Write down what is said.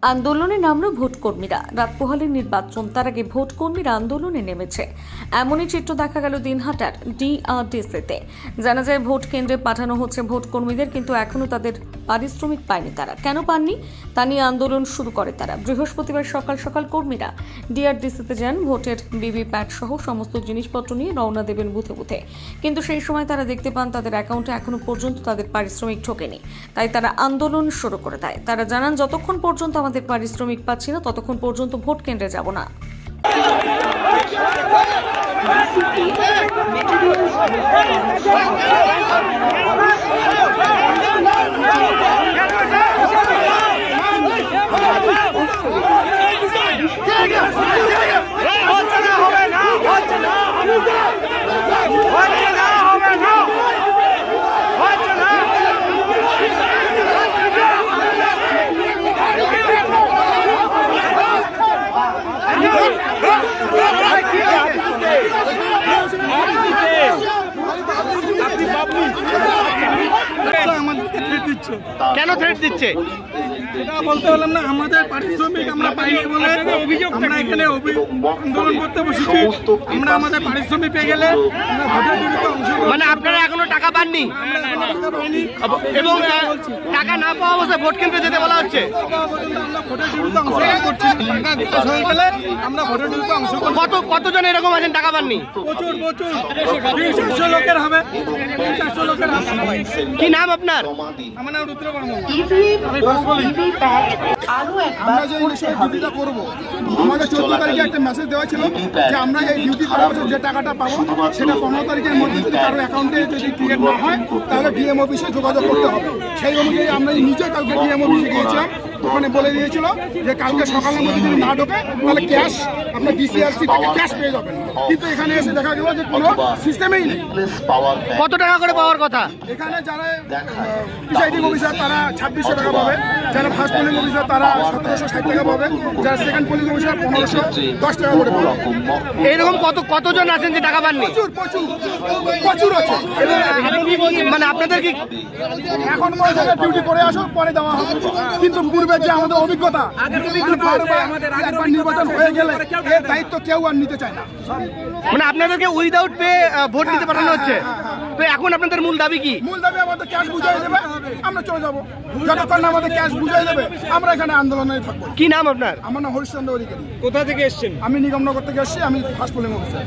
আন্দোলনে নামল ভোটকর্মীরা। রাত পোহালে নির্বাচন, তার আগে ভোটকর্মীরা আন্দোলনে নেমেছে। এমনই চিত্র দেখা গেল দিনহাটার ডিআরডিসিতে। জানা যায় ভোট কেন্দ্রে পাঠানো হচ্ছে ভোটকর্মীদের, কিন্তু এখনো তাদের পারিশ্রমিক পায়নি তারা। কেন পাননি তা নিয়ে আন্দোলন শুরু করে তারা। বৃহস্পতিবার সকাল সকাল কর্মীরা ডিআরডিসিতে যান। ভোটের ভিভিপ্যাট সহ সমস্ত জিনিসপত্র নিয়ে রওনা দেবেন বুথে বুথে, কিন্তু সেই সময় তারা দেখতে পান তাদের অ্যাকাউন্টে এখনো পর্যন্ত তাদের পারিশ্রমিক ঢোকেনি। তাই তারা আন্দোলন শুরু করে দেয়। তারা জানান, যতক্ষণ পর্যন্ত আমাদের পারিশ্রমিক পাচ্ছি না ততক্ষণ পর্যন্ত ভোট কেন্দ্রে যাব না। কেন থ্রেট দিচ্ছে সেটা বলতে পারলাম না। আমাদের পারিশ্রমিক আমরা পাইনি বলে আমরা এখানে আন্দোলন করতে বসেছি। আমরা আমাদের পারিশ্রমিক পেয়ে গেলে আমরা ভোটের বিরুদ্ধে অংশগ্রহণ। মানে আপনারা এখনো টাকা পাননি এবং টাকা না পাওয়া অবস্থায় ভোট কেন্দ্রে যেতে বলা হচ্ছে। আমরা ভোটের বিরুদ্ধে অংশগ্রহণ করছি। টাকা দিতে হয়ে গেলে আমরা ভোটের বিরুদ্ধে অংশগ্রহণ। কতজন এরকম আছেন টাকা পাননি? প্রচুর 300 লোকের হবে। 400 লোকের হবে। কি নাম আপনার? আমার নাম রুদ্র বর্মন। আমরা যে বিষয়ে ডিউটিটা করবো, আমাদের 14 তারিখে একটা মেসেজ দেওয়া ছিল যে আমরা এই ডিউটি করার বছর যে টাকাটা পাবো সেটা 15 তারিখের মধ্যে যদি কারো অ্যাকাউন্টে যদি ক্রিয়েট না হয় তাহলে ডিএম অফিসে যোগাযোগ করতে হবে। সেই অনুযায়ী আমরা নিজে কালকে ডিএম অফিসে গিয়েছিলাম। ওখানে বলে দিয়েছিল যে কালকে সকালের মধ্যে যদি না ঢোকে তাহলে ক্যাশ আপনার ডিসিআরসি থেকে ক্যাশ পেয়ে যাবেন, কিন্তু এখানে এসে দেখা গেল যে কোনো সিস্টেমেই নেই। কত টাকা করে পাওয়ার কথা? এখানে যারা প্রিসাইডিং অফিসার তারা 2600 টাকা পাবে, যারা ফার্স্ট পোলিং অফিসার তারা 1760 টাকা পাবে, যারা সেকেন্ড পোলিং অফিসার 1510 টাকা করে পাবে। এইরকম কতজন আছেন যে টাকা পাননি? প্রচুর আছে। মানে আপনাদের কি এখন বলছে ডিউটি করে আসো পরে দেওয়া হবে, কিন্তু পূর্বে যে আমাদের অভিজ্ঞতা একবার নির্বাচন হয়ে গেলে এর দায়িত্ব কেউ আর নিতে চায় না। মানে আপনাদেরকে উইদাউট পে ভোট দিতে পাঠানো হচ্ছে। তো এখন আপনাদের মূল দাবি কি? মূল দাবি আমাদের ক্যাশ বুঝাই দেবে, আমরা চলে যাবো। যতক্ষণ না আমাদের ক্যাশ বুঝাই দেবে আমরা এখানে আন্দোলনে থাকবো। কি নাম আপনার? আমার নাম হরিশ্চন্দ্র অধিকারী। কোথা থেকে এসেছেন? আমি নিগমনগর থেকে এসেছি। আমি ফার্স্ট পোলিং অফিসার।